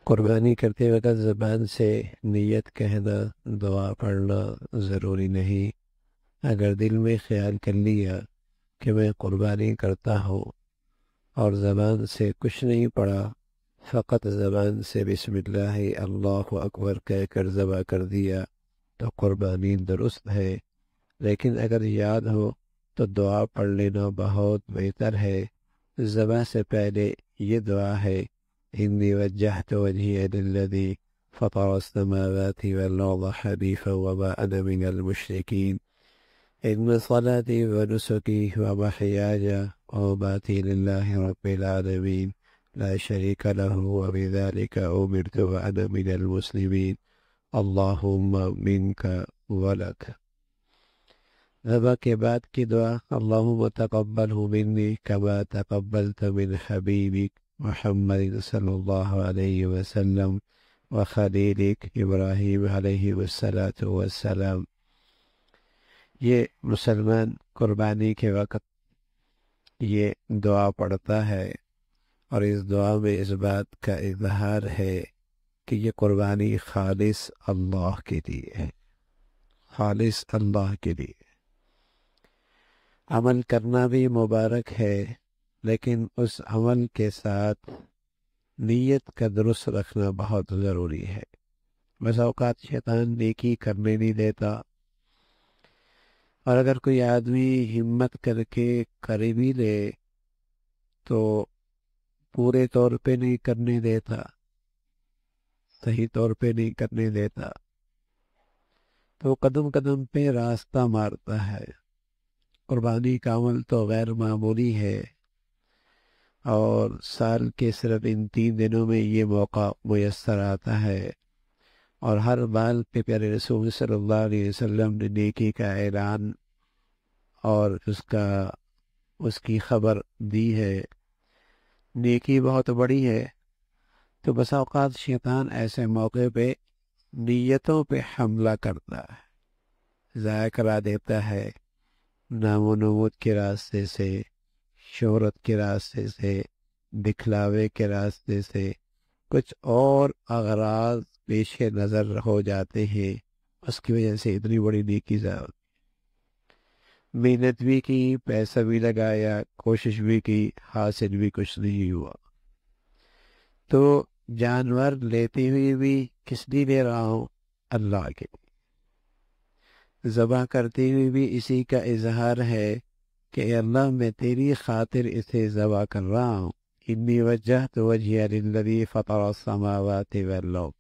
قربانی کرتے وقت زبان سے نیت کہنا، دعا پڑھنا ضروری نہیں۔ اگر دل میں خیال کر لیا کہ میں قربانی کرتا ہوں اور زبان سے کچھ نہیں پڑا، فقط زبان سے بسم اللہ اللہ اکبر کہہ کر ذبح کر دیا تو قربانی درست ہے۔ لیکن اگر یاد ہو تو دعا پڑھ لینا بہت بہتر ہے۔ ذبح سے پہلے یہ دعا ہے: انی وجہت وجہی للذی فطر السماوات والارض حنیفا وما انا من المشرکین ان صلاتی ونسکی ومحیاي ومماتی للہ رب العالمین لا شریک له وبذلك امرت وانا من المسلمین اللہم منک ولک۔ ذبح کے بعد کی دعا: اللہم تقبلہ منی کما تقبلت من حبیبک محمد صلی اللہ علیہ وسلم وخلیلک ابراہیم علیہ السلام۔ یہ مسلمان قربانی کے وقت یہ دعا پڑھتا ہے، اور اس دعا میں اس بات کا اظہار ہے کہ یہ قربانی خالص اللہ کے لیے ہے، خالص اللہ کے لیے۔ عمل کرنا بھی مبارک ہے، لیکن اس عمل کے ساتھ نیت کا درست رکھنا بہت ضروری ہے۔ بس اوقات شیطان نیکی کرنے نہیں دیتا، اور اگر کوئی آدمی ہمت کر کے کر بھی لے تو پورے طور پہ نہیں کرنے دیتا، صحیح طور پہ نہیں کرنے دیتا، تو قدم قدم پہ راستہ مارتا ہے۔ قربانی کا عمل تو غیر معمولی ہے، اور سال کے صرف ان 3 دنوں میں یہ موقع میسر آتا ہے، اور ہر بال پہ پیارے رسول صلی اللہ علیہ وسلم نے نیکی کا اعلان اور اس کی خبر دی ہے۔ نیکی بہت بڑی ہے، تو بسا اوقات شیطان ایسے موقع پہ نیتوں پہ حملہ کرتا ہے، ضائع کرا دیتا ہے، نام و نمود کے راستے سے، شہرت کے راستے سے، دکھلاوے کے راستے سے، کچھ اور اغراض پیش نظر ہو جاتے ہیں، اس کی وجہ سے اتنی بڑی نیکی ضائع ہوتی۔ محنت بھی کی، پیسہ بھی لگایا، کوشش بھی کی، حاصل بھی کچھ نہیں ہوا۔ تو جانور لیتے ہوئے بھی کس لیے لے رہا ہوں؟ اللہ کے لیے۔ ذبح کرتے ہوئے بھی اسی کا اظہار ہے کہ اے اللہ میں تیری خاطر اسے ذبح کر رہا ہوں۔ انی وجہت وجہی للذی فطر السماوات والارض،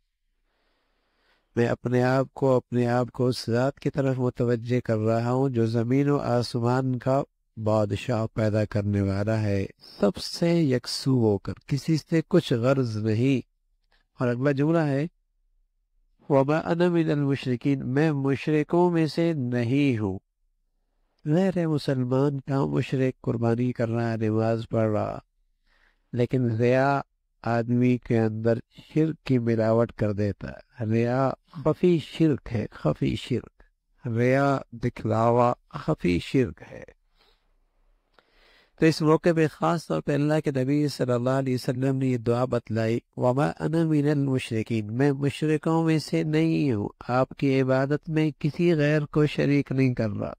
میں اپنے آپ کو اس ذات کی طرف متوجہ کر رہا ہوں جو زمین و آسمان کا بادشاہ پیدا کرنے والا ہے، سب سے یکسو ہو کر، کسی سے کچھ غرض نہیں۔ اور اگلا جملہ ہے وَمَا أَنَا مِنَ الْمُشْرِكِينَ، میں مشرکوں میں سے نہیں ہوں۔ غیر مسلمان کا مشرک قربانی کر رہا ہے، نماز پڑھ رہا، لیکن ریا آدمی کے اندر شرک کی ملاوٹ کر دیتا ہے۔ ریا خفی شرک ہے، خفی شرک، ریا دکھلاوا خفی شرک ہے۔ تو اس موقع پہ خاص طور پہ اللہ کے نبی صلی اللہ علیہ وسلم نے یہ دعا بتلائی: وَمَا أَنَا مِنَ الْمُشْرِكِينَ، میں مشرکوں میں سے نہیں ہوں، آپ کی عبادت میں کسی غیر کو شریک نہیں کر رہا،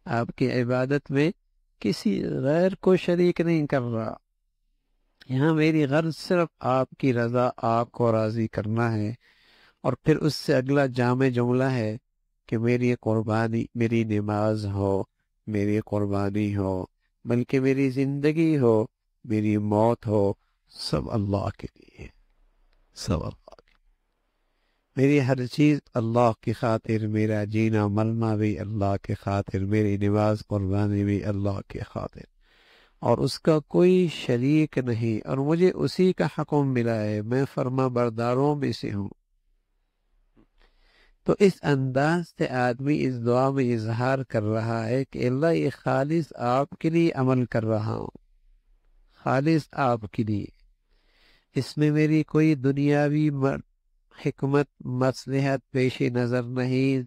آپ کی عبادت میں کسی غیر کو شریک نہیں کر رہا، یہاں میری غرض صرف آپ کی رضا، آپ کو راضی کرنا ہے۔ اور پھر اس سے اگلا جامع جملہ ہے کہ میری قربانی، میری نماز ہو، میری قربانی ہو، بلکہ میری زندگی ہو، میری موت ہو، سب اللہ کے لیے، سب اللہ کے لیے۔ میری ہر چیز اللہ کی خاطر، میرا جینا مرنا بھی اللہ کی خاطر، میری نماز قربانی بھی اللہ کی خاطر، اور اس کا کوئی شریک نہیں، اور مجھے اسی کا حکم ملا ہے، میں فرما برداروں میں سے ہوں۔ تو اس انداز سے آدمی اس دعا میں اظہار کر رہا ہے کہ اللہ یہ خالص آپ کے لیے عمل کر رہا ہوں، خالص آپ کے لیے، اس میں میری کوئی دنیاوی حکمت مصلحت پیش نظر نہیں،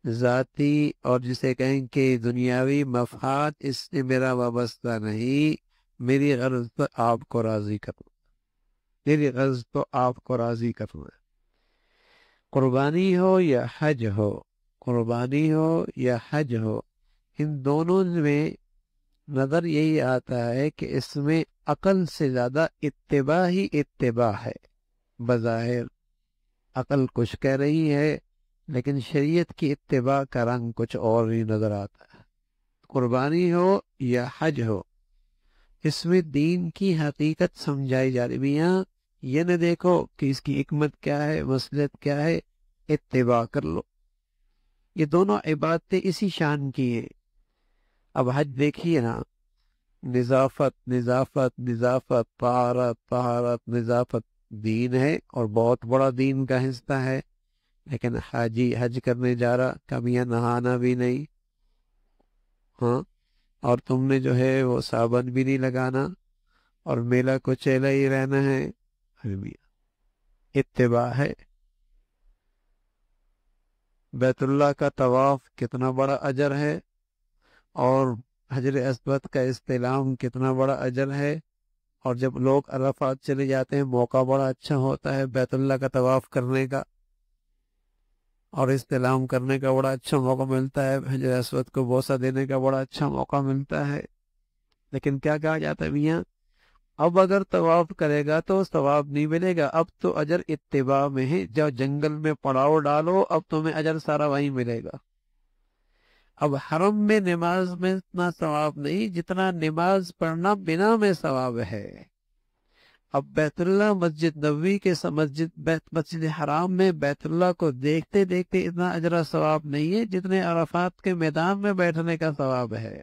ذاتی اور جسے کہیں کہ دنیاوی مفاد اس سے میرا وابستہ نہیں، میری غرض پر آپ کو راضی کروں۔ للغرض تو آپ کو راضی کرنا ہے۔ قربانی ہو یا حج ہو، قربانی ہو یا حج ہو، ان دونوں میں نظر یہی آتا ہے کہ اس میں عقل سے زیادہ اتباع ہی اتباع ہے۔ بظاہر عقل کچھ کہہ رہی ہے لیکن شریعت کی اتباع کا رنگ کچھ اور ہی نظر آتا ہے۔ قربانی ہو یا حج ہو، اس میں دین کی حقیقت سمجھائی جا رہی۔ میاں یہ نہ دیکھو کہ اس کی حکمت کیا ہے، مصلحت کیا ہے، اتباع کر لو۔ یہ دونوں عبادتیں اسی شان کی ہیں۔ اب حج دیکھیے نا، نظافت نظافت نظافت، طہارت طہارت، نظافت دین ہے اور بہت بڑا دین کا حصہ ہے، لیکن حاجی حج کرنے جا رہا، کبھی یہاں نہانا بھی نہیں، ہاں، اور تم نے جو ہے وہ صابن بھی نہیں لگانا اور میلہ کو چیلا ہی رہنا ہے۔ اتباع ہے۔ بیت اللہ کا طواف کتنا بڑا اجر ہے، اور حجر اسود کا استلام کتنا بڑا اجر ہے، اور جب لوگ عرفات چلے جاتے ہیں موقع بڑا اچھا ہوتا ہے بیت اللہ کا طواف کرنے کا اور استلام کرنے کا بڑا اچھا موقع ملتا ہے، حجر اسود کو بوسہ دینے کا بڑا اچھا موقع ملتا ہے۔ لیکن کیا کہا جاتا ہے میاں، اب اگر طواف کرے گا تو ثواب نہیں ملے گا، اب تو اجر اتباع میں ہے، جب جنگل میں پڑاؤ ڈالو اب تمہیں اجر سارا وہیں ملے گا۔ اب حرم میں نماز میں اتنا ثواب نہیں جتنا نماز پڑھنا بنا میں ثواب ہے۔ اب بیت اللہ مسجد نبوی کے مسجد حرام میں بیت اللہ کو دیکھتے دیکھتے اتنا اجر ثواب نہیں ہے جتنے عرفات کے میدان میں بیٹھنے کا ثواب ہے۔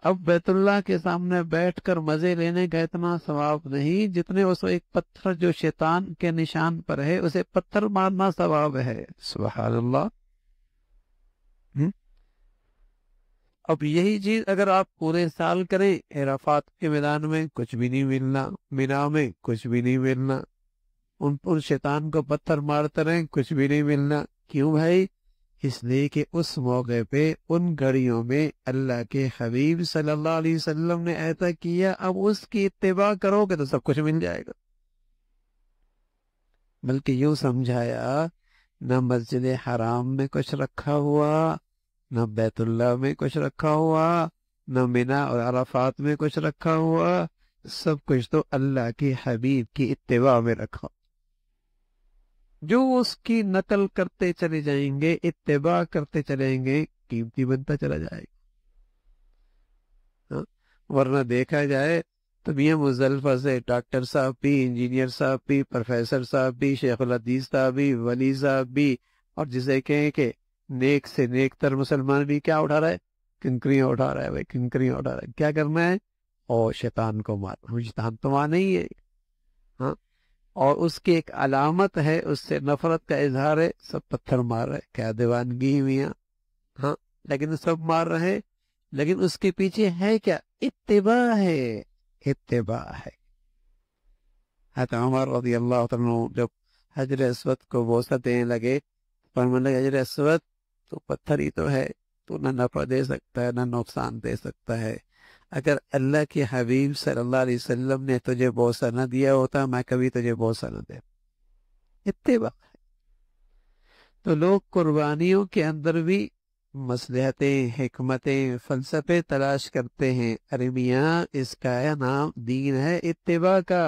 اب بیت اللہ کے سامنے بیٹھ کر مزے لینے کا اتنا ثواب نہیں جتنے اس ایک پتھر جو شیطان کے نشان پر ہے اسے پتھر مارنا ثواب ہے۔ سبحان اللہ۔ اب یہی چیز اگر آپ پورے سال کریں، عرفات کے میدان میں کچھ بھی نہیں ملنا، مینا میں کچھ بھی نہیں ملنا، ان شیطان کو پتھر مارتے رہیں کچھ بھی نہیں ملنا۔ کیوں بھائی؟ اس لیے کہ اس موقع پہ ان گھڑیوں میں اللہ کے حبیب صلی اللہ علیہ وسلم نے ایسا کیا، اب اس کی اتباع کرو گے تو سب کچھ مل جائے گا۔ بلکہ یوں سمجھایا، نہ مسجد حرام میں کچھ رکھا ہوا، نہ بیت اللہ میں کچھ رکھا ہوا، نہ مینا اور عرفات میں کچھ رکھا ہوا، سب کچھ تو اللہ کے حبیب کی اتباع میں رکھا۔ جو اس کی نقل کرتے چلے جائیں گے، اتباع کرتے چلیں گے، قیمتی بنتا چلا جائے گا۔ ورنہ دیکھا جائے تو میاں مزدلفہ سے ڈاکٹر صاحب بھی، انجینئر صاحب بھی، پروفیسر صاحب بھی، شیخ الحدیث صاحب بھی، ولی صاحب بھی، اور جسے کہیں کہ نیک سے نیک تر مسلمان بھی کیا اٹھا رہا ہے؟ کنکریاں اٹھا رہا ہے بھائی، کنکریاں اٹھا رہا ہے۔ کیا کرنا ہے؟ اور شیطان کو مارنا۔ شیطان تو مانا ہی ہے، ہاں، اور اس کی ایک علامت ہے، اس سے نفرت کا اظہار ہے، سب پتھر مار رہے، کیا دیوانگی میاں، ہاں، لیکن سب مار رہے، لیکن اس کے پیچھے ہے کیا؟ اتباع ہے، اتباع ہے۔ حضرت عمر رضی اللہ عنہ جب حجر اسود کو بوسہ دینے لگے، فرمانے لگے حجر اسود تو پتھر ہی تو ہے، تو نہ نفع دے سکتا ہے نہ نقصان دے سکتا ہے، اگر اللہ کے حبیب صلی اللہ علیہ وسلم نے تجھے بوسہ نہ دیا ہوتا میں کبھی تجھے بوسہ نہ دے۔ اتباع ہے۔ تو لوگ قربانیوں کے اندر بھی مصلحتیں، حکمتیں، فلسفے تلاش کرتے ہیں۔ ارے میاں اس کا نام دین ہے اتباع کا،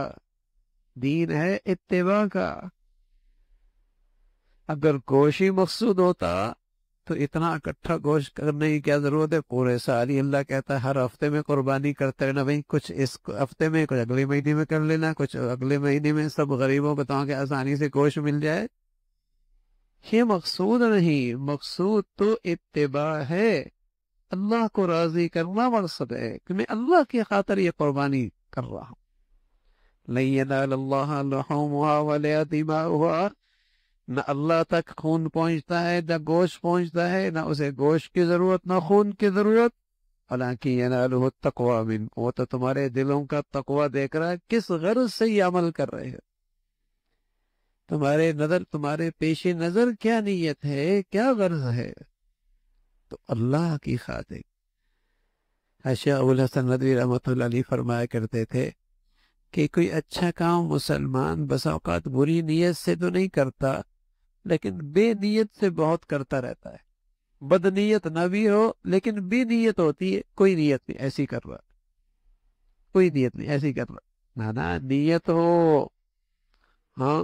دین ہے اتباع کا۔ اگر گوشت ہی مقصود ہوتا تو اتنا اکٹھا گوشت کرنے کی کیا ضرورت ہے؟ پورے سال ہی اللہ کہتا ہے ہر ہفتے میں قربانی کرتے رہنا بھائی، کچھ اس ہفتے میں، کچھ اگلے مہینے میں کر لینا، کچھ اگلے مہینے میں، سب غریبوں کو تاکہ آسانی سے گوشت مل جائے۔ یہ مقصود نہیں، مقصود تو اتباع ہے، اللہ کو راضی کرنا مقصد ہے کہ میں اللہ کی خاطر یہ قربانی کر رہا ہوں۔ لَن يَنَالَ اللَّهَ لُحُومُهَا وَلَا دِمَاؤُهَا، نہ اللہ تک خون پہنچتا ہے نہ گوشت پہنچتا ہے، نہ اسے گوشت کی ضرورت نہ خون کی ضرورت، وَلَٰكِن يَنَالُهُ التَّقْوَىٰ مِنكُمْ، وہ تو تمہارے دلوں کا تقوی دیکھ رہا ہے، کس غرض سے یہ عمل کر رہے ہیں، تمہارے پیش نظر کیا نیت ہے، کیا غرض ہے، تو اللہ کی خاطر۔ شیخ ابو الحسن ندوی رحمۃ اللہ علیہ فرمایا کرتے تھے، کہ کوئی اچھا کام مسلمان بس اوقات بری نیت سے تو نہیں کرتا، لیکن بے نیت سے بہت کرتا رہتا ہے۔ بد نیت نہ بھی ہو لیکن بے نیت ہوتی ہے، کوئی نیت نہیں ایسی کر رہا، کوئی نیت نہیں ایسی کر رہا، نہ نیت ہو، ہاں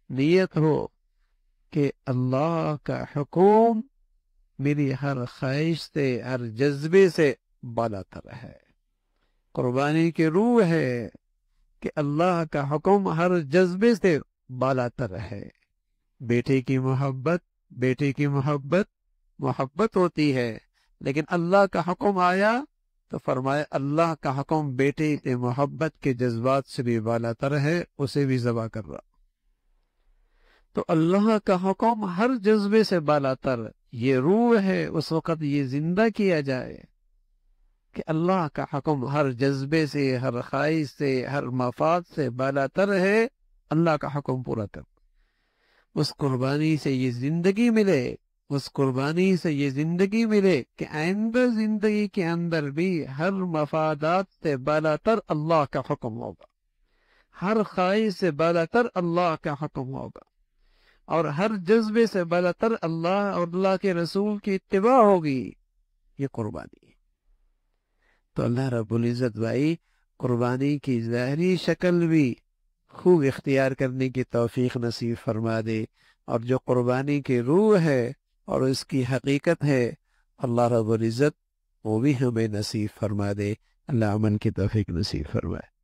نیت ہو کہ اللہ کا حکم میری ہر خواہش سے، ہر جذبے سے بالا تر ہے۔ قربانی کی روح ہے کہ اللہ کا حکم ہر جذبے سے بالا تر ہے۔ بیٹے کی محبت، بیٹے کی محبت محبت ہوتی ہے، لیکن اللہ کا حکم آیا تو فرمایا اللہ کا حکم بیٹے کے محبت کے جذبات سے بھی بالا تر ہے، اسے بھی ذبح کر رہا۔ تو اللہ کا حکم ہر جذبے سے بالا تر، یہ روح ہے، اس وقت یہ زندہ کیا جائے کہ اللہ کا حکم ہر جذبے سے، ہر خواہش سے، ہر مفاد سے بالا تر ہے، اللہ کا حکم پورا کر۔ اس قربانی سے یہ زندگی ملے، اس قربانی سے یہ زندگی ملے کہ آئندہ زندگی کے اندر بھی ہر مفادات سے بالا تر اللہ کا حکم ہوگا، ہر خواہش سے بالا تر اللہ کا حکم ہوگا، اور ہر جذبے سے بالا تر اللہ اور اللہ کے رسول کی اتباع ہوگی۔ یہ قربانی ہے۔ تو اللہ رب العزت بھائی قربانی کی ظاہری شکل بھی خوب اختیار کرنے کی توفیق نصیب فرما دے، اور جو قربانی کی روح ہے اور اس کی حقیقت ہے اللہ رب العزت وہ بھی ہمیں نصیب فرما دے۔ اللہ امن کی توفیق نصیب فرمائے۔